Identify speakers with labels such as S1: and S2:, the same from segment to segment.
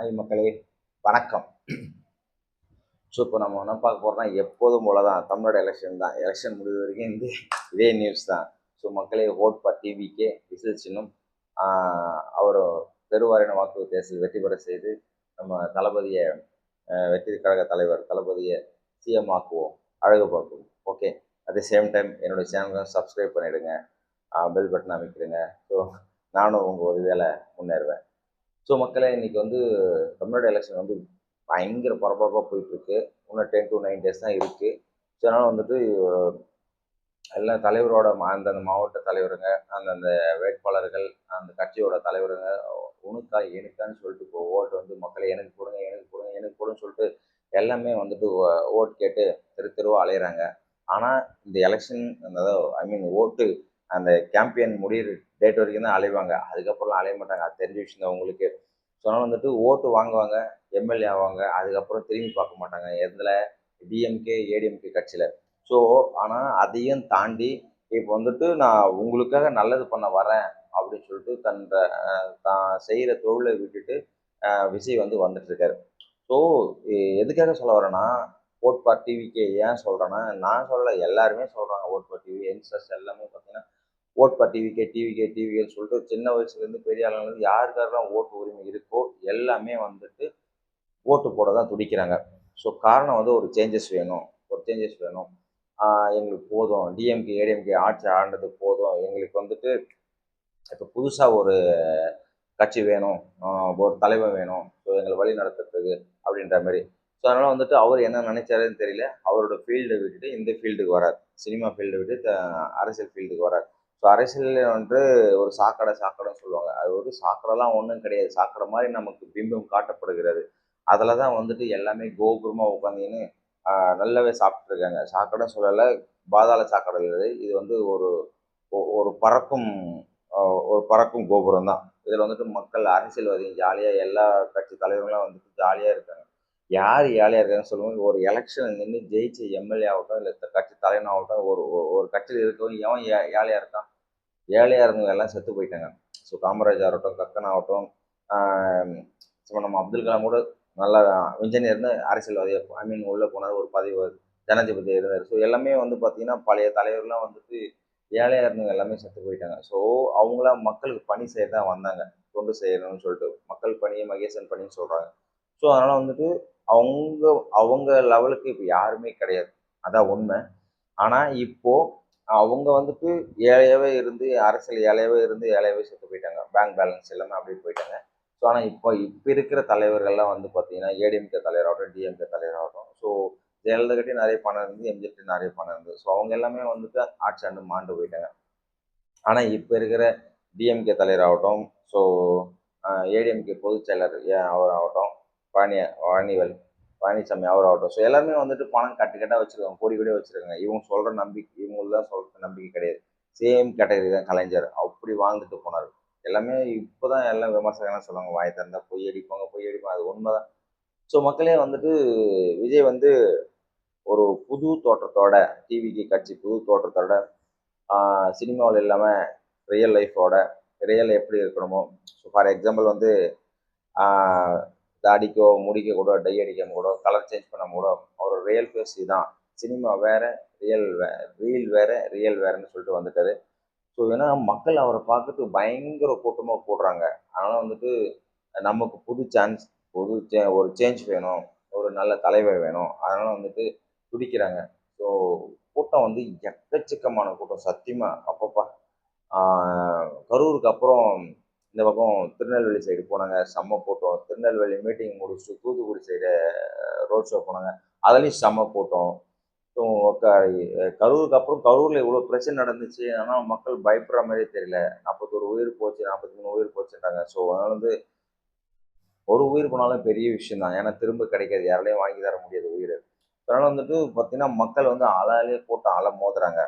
S1: Hi மக்களே, வணக்கம். So இப்போ நம்ம என்ன பார்க்க போகிறோம்னா, எப்போதும் போல தான் தமிழ்நாடு எலெக்ஷன் தான். எலெக்ஷன் முடிவு வரைக்கும் இதே நியூஸ் தான். ஸோ மக்களே, ஓட் ஃபார் டிவிகே விசில் சின்னம். அவர் பெருவாரியான வாக்கு வித்தியாசத்தில் வெற்றி பெற செய்து நம்ம தளபதியை வெற்றி கழக தலைவர் தளபதியை சிஎம் ஆக்குவோம், அழகு பார்க்குவோம். Okay, at the same time என்னுடைய சேனலை சப்ஸ்கிரைப் பண்ணிவிடுங்க, பெல் பட்டன் அமைக்கிடுங்க. ஸோ நானும் உங்கள் ஒரு வேலை முன்னேறுவேன். ஸோ மக்களே, இன்னைக்கு தமிழ்நாடு எலெக்ஷன் பயங்கர பரபரப்பாக போயிட்டுருக்கு. இன்னும் 10 to 9 days தான் இருக்குது. ஸோ அதனால் எல்லா தலைவரோட அந்தந்த மாவட்ட தலைவருங்க, அந்தந்த வேட்பாளர்கள், அந்த கட்சியோட தலைவருங்க உனக்கா எனக்கான்னு சொல்லிட்டு இப்போ ஓட்டு மக்களை எனக்கு கொடுங்க எனக்கு கொடுங்க எனக்கு கொடுன்னு சொல்லிட்டு எல்லாமே ஓட்டு கேட்டு தெருவாக அலையிறாங்க. ஆனால் இந்த எலெக்ஷன் ஓட்டு அந்த கேம்பெயின் முடிகிற டேட் வரைக்கும் தான் அலைவாங்க. அதுக்கப்புறம் அலைய மாட்டாங்க. அது தெரிஞ்ச விஷயம் தான் உங்களுக்கு. ஸோ அதனால் ஓட்டு வாங்குவாங்க, எம்எல்ஏ ஆவாங்க. அதுக்கப்புறம் திரும்பி பார்க்க மாட்டாங்க எதில், டிஎம்கே ஏடிஎம்கே கட்சியில். ஸோ ஆனால் அதையும் தாண்டி இப்போ நான் உங்களுக்காக நல்லது பண்ண வரேன் அப்படின்னு சொல்லிட்டு தான் செய்கிற தொழிலை விட்டுட்டு விஜய் வந்துட்டுருக்காரு. ஸோ எதுக்காக சொல்ல வரேன்னா, ஓட் ஃபார் டிவிக்கு ஏன் சொல்கிறேன்னா, நான் சொல்லலை, எல்லாருமே சொல்கிறாங்க. ஓட் ஃபார் டிவி யங்ஸ்டர்ஸ் எல்லாமே பார்த்தீங்கன்னா ஓட் ஃபார் டிவிகே டிவிகே டிவிகேன்னு சொல்லிட்டு சின்ன வயசுலேருந்து பெரிய ஆளுங்கலேருந்து யாருக்காரெல்லாம் ஓட்டு உரிமை இருக்கோ எல்லாமே ஓட்டு போட தான் துடிக்கிறாங்க. ஸோ காரணம் ஒரு சேஞ்சஸ் வேணும், ஒரு சேஞ்சஸ் வேணும். எங்களுக்கு போதும், டிஎம்கே ஏடிஎம்கே ஆட்சி ஆண்டது போதும், எங்களுக்கு இப்போ புதுசாக ஒரு கட்சி வேணும், ஒரு தலைவர் வேணும், ஸோ எங்களை வழி நடத்துறதுக்கு அப்படின்ற மாதிரி. ஸோ அதனால் அவர் என்ன நினைச்சாருன்னு தெரியல, அவரோட ஃபீல்டை விட்டுட்டு இந்த ஃபீல்டுக்கு வரார், சினிமா ஃபீல்டை விட்டு அரசியல் ஃபீல்டுக்கு வரார். ஸோ அரசியலில் ஒரு சாக்கடைன்னு சொல்லுவாங்க. அது சாக்கடைலாம் ஒன்றும் கிடையாது. சாக்கடை மாதிரி நமக்கு பிம்பம் காட்டப்படுகிறது. அதில் தான் எல்லாமே கோபுரமாக உட்காந்தின்னு நல்லாவே சாப்பிட்ருக்காங்க. சாக்கடைன்னு சொல்லலை, பாதாள சாக்கடை இல்லை. இது ஒரு ஒரு பறக்கும் ஒரு பறக்கும் கோபுரம் தான். இதில் மக்கள் அரசியல்வாதி ஜாலியாக எல்லா கட்சி தலைவர்களும் ஜாலியாக இருக்காங்க. யார் ஜாலியாக இருக்காங்கன்னு சொல்லும்போது, ஒரு எலெக்ஷன் நின்று ஜெயிச்ச எம்எல்ஏ ஆகட்டும், இல்லை கட்சி தலைவனாகட்டும், ஒரு கட்சியில் இருக்கவங்க எவன் ஏழையாக இருக்கான்? ஏழையாக இருந்தவங்க எல்லாம் செத்து போயிட்டாங்க. ஸோ காமராஜ் ஆகட்டும், கக்கன் ஆகட்டும், ஸோ நம்ம அப்துல் கலாம் கூட நல்லா இன்ஜினியர்னு அரசியல்வாதி உள்ளே போனார், ஒரு பதவி ஜனாதிபதி இருந்தார். ஸோ எல்லாமே பார்த்தீங்கன்னா பழைய தலைவர்லாம் ஏழையாக இருந்தவங்க எல்லாமே செத்து போயிட்டாங்க. ஸோ அவங்களாம் மக்களுக்கு பணி செய்ய தான் வந்தாங்க, தொண்டு செய்யணும்னு சொல்லிட்டு. மக்கள் பணியை மகேசன் பணின்னு சொல்கிறாங்க. ஸோ அதனால் அவங்க அவங்க லெவலுக்கு இப்போ யாருமே கிடையாது, அதான் உண்மை. ஆனால் இப்போது அவங்க ஏழையாகவே இருந்து, அரசியல் ஏழையாகவே செத்து போயிட்டாங்க. பேங்க் பேலன்ஸ் எல்லாமே அப்படியே போயிட்டாங்க. ஸோ ஆனால் இப்போ இருக்கிற தலைவர்கள்லாம் பார்த்தீங்கன்னா ஏடிஎம்கே தலைவராகட்டும், டிஎம்கே தலைவராகட்டும், ஸோ ஜெயலலிதா கிட்டே நிறைய பணம் இருந்து, எம்ஜிஆர் நிறைய பணம் இருந்தது. ஸோ அவங்க எல்லாமே ஆட்சி ஆண்டு மாண்டு போயிட்டாங்க. ஆனால் இப்போ இருக்கிற டிஎம்கே தலைவராகட்டும், ஸோ ஏடிஎம்கே பொதுச் செயலர் அவராகட்டும், பழனிசாமி அவராகட்டும், ஸோ எல்லாருமே பணம் கட்டாக வச்சுருக்காங்க, கோடி கோடியாக வச்சுருக்காங்க. இவங்க சொல்கிற நம்பிக்கை, இவங்களுக்கு தான் சொல்கிற நம்பிக்கை கிடையாது. சேம் கேட்டகரி தான் கலைஞர், அப்படி வாழ்ந்துட்டு போனார். எல்லாமே இப்போ தான் எல்லாம் விமர்சகம்லாம் சொல்லுவாங்க, வாய் திறந்தா பொய் அடிப்பாங்க, அது உண்மை தான். ஸோ மக்களே விஜய் ஒரு புது தோற்றத்தோட, டிவிக்கு கட்சி புது தோற்றத்தோட, சினிமாவில் இல்லாமல் ரியல் லைஃபோட, ரியல் எப்படி இருக்கணுமோ, ஸோ ஃபார் எக்ஸாம்பிள் தாடிக்கோ முடிக்க கூட டை அடிக்காம கூட கலர் சேஞ்ச் பண்ணாம கூட அவர் ரியல் ஃபேஸ் தான். சினிமா வேற, ரீல் வேற, ரியல் வேறன்னு சொல்லிட்டு வந்துட்டாரு. ஸோ ஏன்னா மக்கள் அவரை பார்த்துட்டு பயங்கர கூட்டமாக போடுறாங்க. அதனால் நமக்கு புது சான்ஸ், ஒரு சேஞ்ச் வேணும், ஒரு நல்ல தலைவர் வேணும். அதனால் துடிக்கிறாங்க. ஸோ கூட்டம் எக்கச்சக்கமான கூட்டம், சத்தியமாக. அப்பப்பா, கரூருக்கு அப்புறம் இந்த பக்கம் திருநெல்வேலி சைடு போனாங்க, செம்ம கூட்டம். திருநெல்வேலி மீட்டிங் முடிச்சுட்டு தூத்துக்குடி சைடு ரோட் ஷோ போனாங்க, அதுலேயும் செம்ம கூட்டம். ஸோ கரூருக்கு அப்புறம் கரூரில் இவ்வளோ பிரச்சனை நடந்துச்சு, ஆனால் மக்கள் பயப்படுற மாதிரியே தெரியல. 41 உயிர் போச்சு, 43 உயிர் போச்சுட்டாங்க. ஸோ அதனால் ஒரு உயிர் போனாலும் பெரிய விஷயம் தான், ஏன்னா திரும்ப கிடைக்காது, யாராலையும் வாங்கி தர முடியாது உயிர். அதனால் பார்த்தீங்கன்னா மக்கள் ஆளாலே கூட்டம் அலை மோதுறாங்க.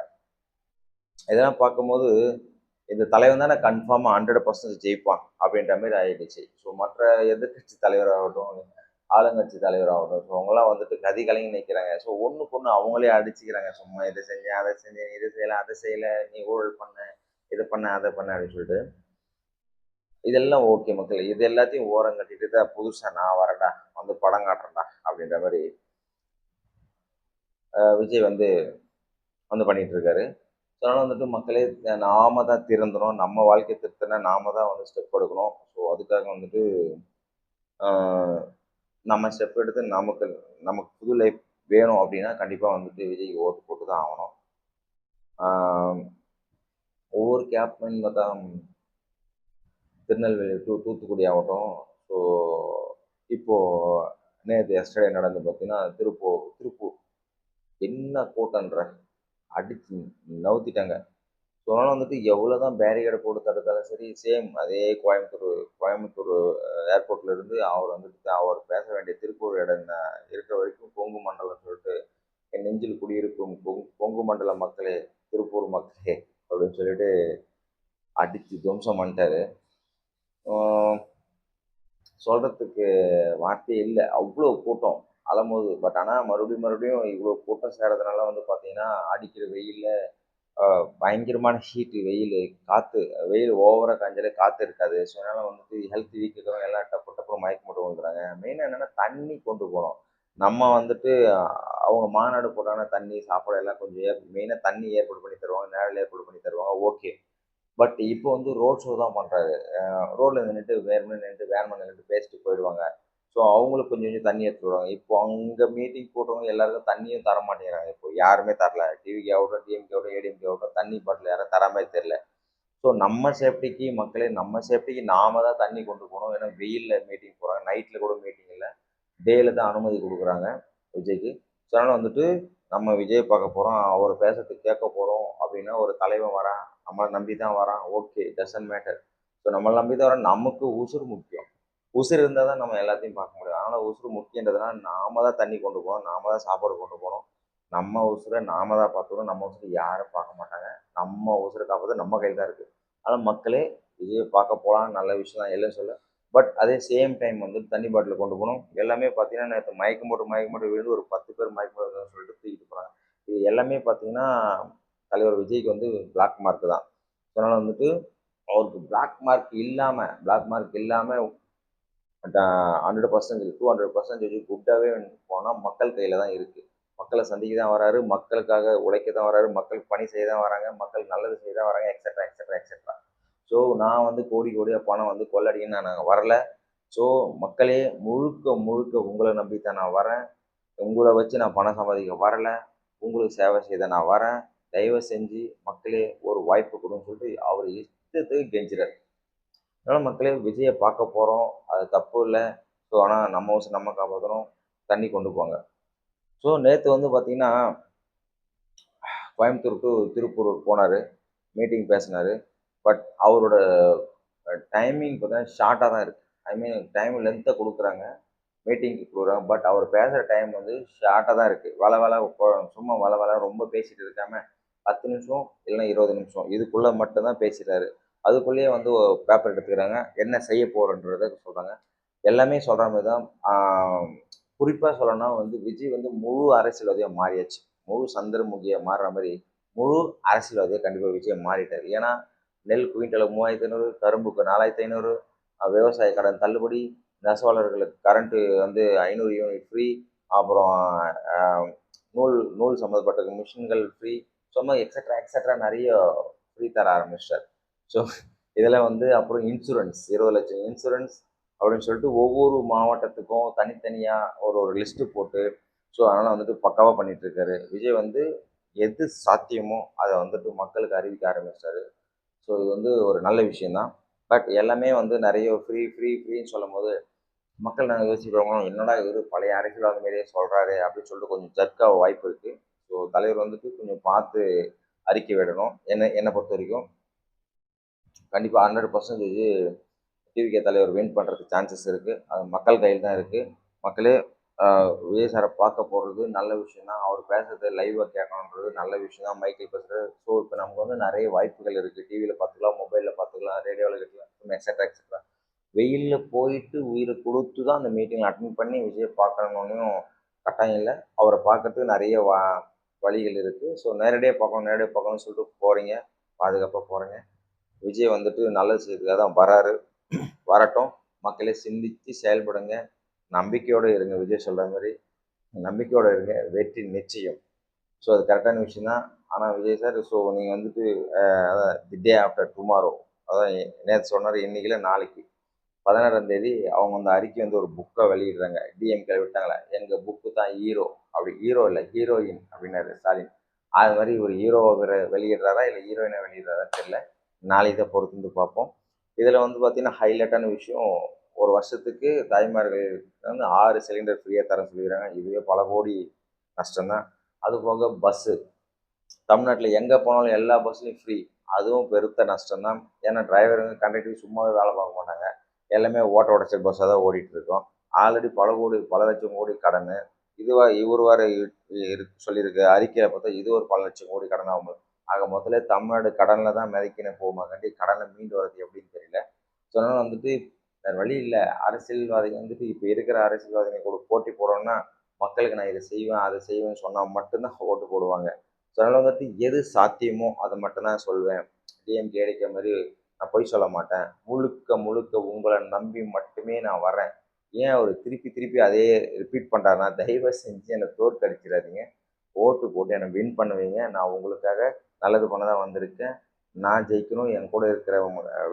S1: இதெல்லாம் பார்க்கும்போது இந்த தலைவன் தானே கன்ஃபார்மாக 100% ஜெயிப்பான் அப்படின்ற மாதிரி ஆகிடுச்சு. ஸோ மற்ற எதிர்கட்சி தலைவராகட்டும், ஆளுங்கட்சி தலைவராகட்டும், ஸோ அவங்களாம் கதி கலங்கி நிற்கிறாங்க. ஸோ ஒன்றுக்கு ஒன்று அவங்களே அடிச்சுக்கிறாங்க. சும்மா இதை செஞ்சேன், அதை செஞ்சேன், இது செய்யலை, அதை செய்யலை, நீ ஊழல் பண்ண, இதை பண்ண, அதை பண்ண அப்படின்னு சொல்லிட்டு. இதெல்லாம் ஓகே மக்களே. இது எல்லாத்தையும் ஓரம் கட்டிட்டு தான் புதுசா நான் வரேன்டா, வந்து படம் காட்டுறேன்டா அப்படின்ற மாரி விஜய் வந்து வந்து பண்ணிட்டு இருக்காரு. ஸோ அதனால வந்துட்டு மக்களே நாம தான் திருந்தணும். நம்ம வாழ்க்கை திருத்தனா நாம தான் வந்து ஸ்டெப் எடுக்கணும். ஸோ அதுக்காக வந்துட்டு நம்ம ஸ்டெப் எடுத்து நமக்கு புது லைஃப் வேணும் அப்படின்னா கண்டிப்பாக வந்துட்டு விஜய்க்கு ஓட்டு போட்டு தான் ஆகணும். ஒவ்வொரு கேப்மேன் பார்த்தா திருநெல்வேலி டு தூத்துக்குடி ஆகட்டும். ஸோ இப்போது நேற்று எஸ்டர்டே நடந்து பார்த்தீங்கன்னா திருப்பூர் என்ன கூட்டன்ற அடிச்சு நவுத்திட்டாங்க. ஸோ அதனால் வந்துட்டு எவ்வளோ தான் பேரிகேடை போட்டு தடுத்தாலும் சரி சேம் அதே கோயம்புத்தூர் ஏர்போர்ட்ல இருந்து அவர் வந்துட்டு அவர் பேச வேண்டிய திருப்பூர் இடம் இருக்கிற வரைக்கும் கொங்கு மண்டலம் சொல்லிட்டு என் நெஞ்சில் குடியிருக்கும் கொங்கு மண்டல மக்களே, திருப்பூர் மக்களே அப்படின்னு சொல்லிட்டு அடித்து துவம்சம் பண்ணிட்டாரு. சொல்கிறதுக்கு வார்த்தையே இல்லை, அவ்வளோ கூட்டம் அலமோது. பட் ஆனால் மறுபடியும் இவ்வளோ கூட்டம் சேரதுனால வந்து பார்த்தீங்கன்னா அடிக்கிற வெயிலில் பயங்கரமான ஹீட்டு, வெயில் ஓவராக காஞ்சாலே காற்று இருக்காது. ஸோ அதனால் வந்துட்டு ஹெல்த் வீக் இருக்கிறவங்க எல்லாம் டப்பு டப்புனு மயக்கம் போட்டு விழுந்துறாங்க. மெயினாக என்னென்னா தண்ணி கொண்டு போகணும். நம்ம வந்துட்டு அவங்க மாநாடு போட்டாங்கன்னா தண்ணி சாப்பாடு எல்லாம் கொஞ்சம் மெயினாக தண்ணி ஏற்பாடு பண்ணி தருவாங்க, நிழல் ஏற்பாடு பண்ணி தருவாங்க, ஓகே. பட் இப்போ வந்து ரோட் ஷோ தான் பண்ணுறாரு. ரோட்டில் நின்றுட்டு வேன் நின்றுட்டு பேசிட்டு போயிடுவாங்க. ஸோ அவங்களுக்கு கொஞ்சம் கொஞ்சம் தண்ணி எடுத்துட்டு வருவாங்க. இப்போ அங்கே மீட்டிங் போட்டவங்க எல்லாருக்கும் தண்ணியும் தர மாட்டேங்கிறாங்க. இப்போ யாருமே தரல. டிவிக்கு ஆகட்டும், டிஎம்கே ஆகட்டும், ஏடிஎம்கே ஆகட்டும், தண்ணி பாட்டில் யாரும் தர மாதிரி தெரியல. ஸோ நம்ம சேஃப்டிக்கு மக்களே, நம்ம சேஃப்டிக்கு நாம தான் தண்ணி கொண்டு போகணும். ஏன்னா வெயிலில் மீட்டிங் போகிறாங்க, நைட்டில் கூட மீட்டிங் இல்லை, டேயில் தான் அனுமதி கொடுக்குறாங்க விஜய்க்கு. ஸோ அதனால் வந்துட்டு நம்ம விஜய் பார்க்க போகிறோம், அவர் பேசுறதுக்கு கேட்க போகிறோம் அப்படின்னா ஒரு தலைவன் வரான், நம்மளை நம்பி தான் வரான், ஓகே, டசன்ட் மேட்டர். ஸோ நம்மளை நம்பி தான் வரான், நமக்கு உசுறு முக்கியம். உசுறு இருந்தால் தான் நம்ம எல்லாத்தையும் பார்க்க முடியும். அதனால் உசுறு முக்கியன்றதுனால நாம தான் தண்ணி கொண்டு போகணும், நாம தான் சாப்பாடு கொண்டு போகணும். நம்ம உசுரை நாம தான் பார்த்துக்கணும். நம்ம உசுரை யாரும் பார்க்க மாட்டாங்க. நம்ம உசுரை காப்பது நம்ம கையில் தான் இருக்குது. அதனால் மக்களே, விஜயை பார்க்க போகலாம், நல்ல விஷயம் தான், இல்லைன்னு சொல்ல. பட் அதே சேம் டைம் வந்து தண்ணி பாட்டில் கொண்டு போகணும். எல்லாமே பார்த்தீங்கன்னா நேற்று மயக்கம் போட்டு விழுந்து ஒரு 10 பேர் மயக்கம் போட்டு சொல்லிட்டு தூக்கிட்டு போகிறாங்க. இது எல்லாமே பார்த்தீங்கன்னா தலைவர் விஜய்க்கு வந்து பிளாக் மார்க் தான். அதனால் வந்துட்டு அவருக்கு பிளாக் மார்க் இல்லாமல் 100% 200% குட்டாகவே போனால் மக்கள் கையில் தான் இருக்குது. மக்களை சந்திக்க தான் வராரு, மக்களுக்காக உழைக்க தான் வராரு, மக்களுக்கு பணி செய்ய தான் வராங்க, மக்கள் நல்லது செய்ய தான் வராங்க, எக்ஸெட்ரா எக்ஸெட்ரா எக்ஸெட்ரா. ஸோ நான் வந்து கோடி கோடியாக பணம் வந்து கொள்ளடின்னு நான் வரல. ஸோ மக்களே, முழுக்க முழுக்க உங்களை நம்பி தான் நான் வரேன். உங்களை வச்சு நான் பணம் சம்பாதிக்க வரல, உங்களுக்கு சேவை செய்த நான் வரேன். தயவு செஞ்சு மக்களே ஒரு வாய்ப்பு கொடுன்னு சொல்லிட்டு அவர் இஷ்டத்துக்கு கெஞ்சுறாரு. அதனால் மக்களே, விஜயை பார்க்க போகிறோம், அது தப்பு இல்லை. ஸோ ஆனால் நம்ம ஊசை நம்ம காப்பாற்றணும், தண்ணி கொண்டு போங்க. ஸோ நேற்று வந்து பார்த்தீங்கன்னா கோயம்புத்தூர் டு திருப்பூர் போனார், மீட்டிங் பேசினார். பட் அவரோட டைமிங் பார்த்தீங்கன்னா ஷார்ட்டாக தான் இருக்குது. ஐ மீன் டைம் லென்த்தை கொடுக்குறாங்க, மீட்டிங்க்கு கொடுக்குறாங்க. பட் அவர் பேசுகிற டைம் வந்து ஷார்ட்டாக தான் இருக்குது. சும்மா ரொம்ப பேசிகிட்டு இருக்காமல் 10 நிமிஷம் இல்லைன்னா 20 நிமிஷம் இதுக்குள்ளே மட்டும்தான் பேசுகிறாரு. அதுக்குள்ளேயே வந்து பேப்பர் எடுத்துக்கிறாங்க, என்ன செய்ய போகிறன்றதை சொல்கிறாங்க. எல்லாமே சொல்கிற மாதிரி தான். குறிப்பாக சொல்லணும்னா வந்து விஜய் வந்து முழு அரசியல்வாதியாக மாறியாச்சு. முழு சந்திரமுகியாக மாறுற மாதிரி முழு அரசியல்வாதியாக கண்டிப்பாக விஜய் மாறிட்டார். ஏன்னா நெல் குவிண்டலுக்கு 3500, கரும்புக்கு 4500, விவசாய கடன் தள்ளுபடி, நெசவாளர்களுக்கு கரண்ட்டு வந்து 500 யூனிட் ஃப்ரீ, அப்புறம் நூல் நூல் சம்மந்தப்பட்ட மிஷின்கள் ஃப்ரீ, சும்மா எக்ஸட்ரா எக்ஸட்ரா நிறைய ஃப்ரீ தர ஆரம்பிச்சிட்டார். ஸோ இதில் வந்து அப்புறம் இன்சூரன்ஸ் 20 லட்சம் இன்சூரன்ஸ் அப்படின்னு சொல்லிட்டு ஒவ்வொரு மாவட்டத்துக்கும் தனித்தனியாக ஒரு லிஸ்ட்டு போட்டு, ஸோ அதனால் வந்துட்டு பக்காவாக பண்ணிகிட்ருக்காரு. விஜய் வந்து எது சாத்தியமோ அதை வந்துட்டு மக்களுக்கு அறிவிக்க ஆரம்பிச்சிட்டாரு. ஸோ இது வந்து ஒரு நல்ல விஷயந்தான். பட் எல்லாமே வந்து நிறைய ஃப்ரீன்னு சொல்லும்போது மக்கள் நாங்கள் யோசிக்கிறவங்க, என்னடா இவர் பழைய அரசியல்வாதி மாரியே சொல்கிறாரு அப்படின்னு சொல்லிட்டு கொஞ்சம் ஜர்க்காக வாய்ப்பு இருக்குது. ஸோ தலைவர் வந்துட்டு கொஞ்சம் பார்த்து அறிக்கை விடணும். என்னை பொறுத்த வரைக்கும் கண்டிப்பாக 100% டிவிகே தலைவர் வின் பண்ணுறதுக்கு சான்சஸ் இருக்குது. அது மக்கள் கையில் தான் இருக்குது. மக்களே, விஜய் சாரை பார்க்க போகிறது நல்ல விஷயம் தான். அவர் பேசுறது லைவாக கேட்கணுன்றது நல்ல விஷயம் தான். மைக்கில் பேசுகிறது. ஸோ இப்போ நமக்கு வந்து நிறைய வாய்ப்புகள் இருக்குது. டிவியில் பார்த்துக்கலாம், மொபைலில் பார்த்துக்கலாம், ரேடியோவில் கேட்கலாம், எக்ஸட்ரா எக்ஸட்ரா. வெயிலில் போயிட்டு உயிரை கொடுத்து தான் அந்த மீட்டிங்கில் அட்டன் பண்ணி விஜயை பார்க்கணுன்னு கட்டாயம் இல்லை. அவரை பார்க்கறதுக்கு நிறைய வழிகள் இருக்குது. ஸோ நேரடியாக பார்க்கணும்னு சொல்லிட்டு போகிறீங்க, பாதுகாப்பாக போகிறீங்க. விஜய் வந்துட்டு நல்லது செய்யறதுக்காக தான் வராரு. வரட்டும். மக்களே சிந்திச்சு செயல்படுங்க. நம்பிக்கையோட இருங்க. விஜய் சொல்ற மாதிரி நம்பிக்கையோட இருங்க. வெற்றி நிச்சயம். ஸோ அது கரெக்டான விஷயம் தான். ஆனால் விஜய் சார், ஸோ நீங்கள் வந்துட்டு அதான் தி டே ஆஃப்டர் டுமாரோ, அதான் நேற்று சொன்னார், இன்னைக்குல நாளைக்கு 16ஆம் தேதி அவங்க அந்த அறிக்கை வந்து ஒரு புக்கை வெளியிடுறாங்க. டிஎம்கே விட்டாங்களே, எங்கள் புக்கு தான் ஹீரோ, அப்படி ஹீரோ இல்லை ஹீரோயின் அப்படின்னாரு ஸ்டாலின். அது மாதிரி ஒரு ஹீரோவை வெளியிடுறாரா இல்லை ஹீரோயினை வெளியிடுறாரா தெரியல. நாளைக்கு தான் பொறுத்து வந்து பார்ப்போம். இதில் வந்து பார்த்தீங்கன்னா ஹைலைட்டான விஷயம், ஒரு வருஷத்துக்கு தாய்மார்களுக்கு வந்து 6 சிலிண்டர் ஃப்ரீயாக தர சொல்லிடுறாங்க. இதுவே பல கோடி நஷ்டம்தான். அது போக பஸ்ஸு, தமிழ்நாட்டில் எங்கே போனாலும் எல்லா பஸ்லையும் ஃப்ரீ. அதுவும் பெருத்த நஷ்டம் தான். ஏன்னா டிரைவருங்க கண்டக்டர் சும்மாவே வேலை பார்க்க மாட்டாங்க. எல்லாமே ஓட்ட உடச்சல் பஸ்ஸாக தான் ஓடிட்டு இருக்கோம். ஆல்ரெடி பல கோடி பல லட்சம் கோடி கடன். இவர் வேறு சொல்லியிருக்கு அறிக்கையில் பார்த்தா இது ஒரு பல லட்சம் கோடி கடன் ஆகும். ஆக முதல்ல தமிழ்நாடு கடனில் தான் மிதக்கின போகுமா கண்டி, கடனை மீண்டு வரது எப்படின்னு தெரியல. ஸோ அதனால் வந்துட்டு வேறு வழி இல்லை. அரசியல்வாதிகள் வந்துட்டு இப்போ இருக்கிற அரசியல்வாதிகள் கூட போட்டி போடணும்னா மக்களுக்கு நான் இதை செய்வேன் அதை செய்வேன்னு சொன்னால் மட்டும்தான் ஓட்டு போடுவாங்க. ஸோ அதனால் வந்துட்டு எது சாத்தியமோ அதை மட்டும்தான் சொல்வேன். டிஎம்கே அடிக்கிற மாதிரி நான் பொய் சொல்ல மாட்டேன். முழுக்க முழுக்க உங்களை நம்பி மட்டுமே நான் வரேன். ஏன் அவர் திருப்பி திருப்பி அதே ரிப்பீட் பண்ணுறாருன்னா, தயவு செஞ்சு என்னை தோற்கடிச்சிடாதீங்க. ஓட்டு போட்டு என்னை வின் பண்ணுவீங்க. நான் உங்களுக்காக நல்லது பண்ண தான் வந்திருக்கேன். நான் ஜெயிக்கணும், என் கூட இருக்கிற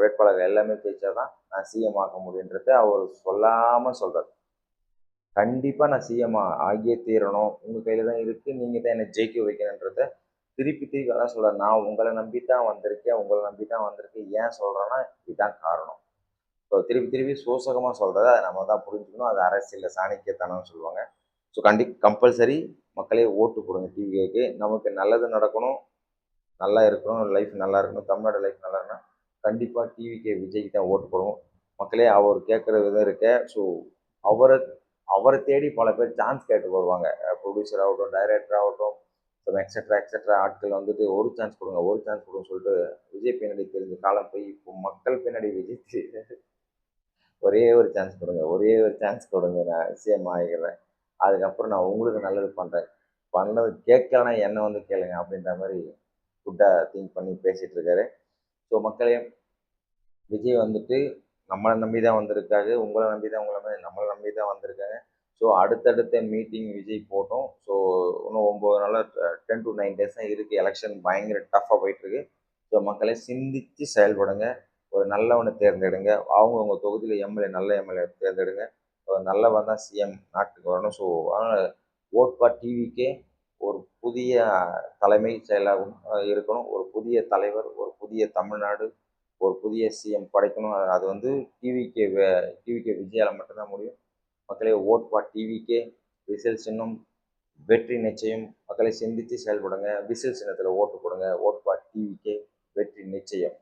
S1: வேட்பாளர்கள் எல்லாமே ஜெயிச்சா தான் நான் சிஎம் ஆக முடியுன்றத அவர் சொல்லாமல் சொல்கிறார். கண்டிப்பாக நான் சிஎம் ஆகியே தீரணும், உங்கள் கையில் தான் இருக்குது, நீங்கள் தான் என்னை ஜெயிக்க வைக்கணுன்றத திருப்பி திருப்பி அதான் சொல்கிறேன். நான் உங்களை நம்பி தான் வந்திருக்கேன், உங்களை நம்பி தான் வந்திருக்கேன். ஏன் சொல்கிறேன்னா இதுதான் காரணம். ஸோ திருப்பி திருப்பி சூசகமாக சொல்கிறத அதை நம்ம தான் புரிஞ்சுக்கணும். அது அரசியலில் சாணக்கியத்தனம்னு சொல்லுவாங்க. ஸோ கம்பல்சரி மக்களே ஓட்டு போடுங்க டிவிக்கு. நமக்கு நல்லது நடக்கணும், நல்லா இருக்கணும், லைஃப் நல்லா இருக்கணும், தமிழ்நாடு லைஃப் நல்லா இருக்கணும். கண்டிப்பாக டிவிக்கு விஜய்க்கு தான் ஓட்டு போடுவோம். மக்களே அவர் கேட்குற விதம் இருக்க. ஸோ அவரை அவரை தேடி பல பேர் சான்ஸ் கேட்டு வருவாங்க. ப்ரொடியூசர் ஆகட்டும், டைரக்டர் ஆகட்டும், எக்ஸட்ரா எக்ஸட்ரா ஆட்கள் வந்துட்டு ஒரு சான்ஸ் கொடுங்க ஒரு சான்ஸ் கொடுங்கன்னு சொல்லிட்டு விஜய் பின்னாடி தெரிஞ்ச காலம் போய் இப்போ மக்கள் பின்னாடி விஜய் ஒரே ஒரு சான்ஸ் கொடுங்க, ஒரே ஒரு சான்ஸ் கொடுங்க, நான் சிஎம் ஆகிக்கிறேன், அதுக்கப்புறம் நான் உங்களுக்கு நல்லது பண்ணுறேன், பண்ணது கேட்கலன்னா என்ன வந்து கேளுங்க அப்படின்ற மாதிரி குட்டாக திங்க் பண்ணி பேசிகிட்டு இருக்காரு. ஸோ மக்களே, விஜய் வந்துட்டு நம்மளை நம்பி தான் வந்திருக்காரு, உங்களை நம்பி தான் நம்மளை நம்பி தான் வந்திருக்காங்க. ஸோ அடுத்தடுத்த மீட்டிங் விஜய் போட்டோம். ஸோ இன்னும் 9 நாளாக 10 to 9 days தான் இருக்குது. எலெக்ஷன் பயங்கர டஃப்பாக போயிட்டுருக்கு. ஸோ மக்களே சிந்தித்து செயல்படுங்க. ஒரு நல்லவனை தேர்ந்தெடுங்க. அவங்கவுங்க தொகுதியில் எம்எல்ஏ நல்ல எம்எல்ஏ தேர்ந்தெடுங்க. நல்லவன் தான் சிஎம் நாட்டுக்கு வரணும். ஸோ அதனால் ஓட் ஃபார் டிவிக்கே ஒரு புதிய தலைமை செயலாகவும் இருக்கணும். ஒரு புதிய தலைவர், ஒரு புதிய தமிழ்நாடு, ஒரு புதிய சிஎம் படைக்கணும். அது வந்து டிவிகே விஜயால் மட்டும்தான் முடியும். மக்களே ஓட் ஃபார் டிவிகே. விசில் சின்னம் வெற்றி நிச்சயம். மக்களை சிந்தித்து செயல்படுங்க. விசில் சின்னத்தில் ஓட்டு போடுங்க. ஓட் ஃபார் டிவிகே வெற்றி நிச்சயம்.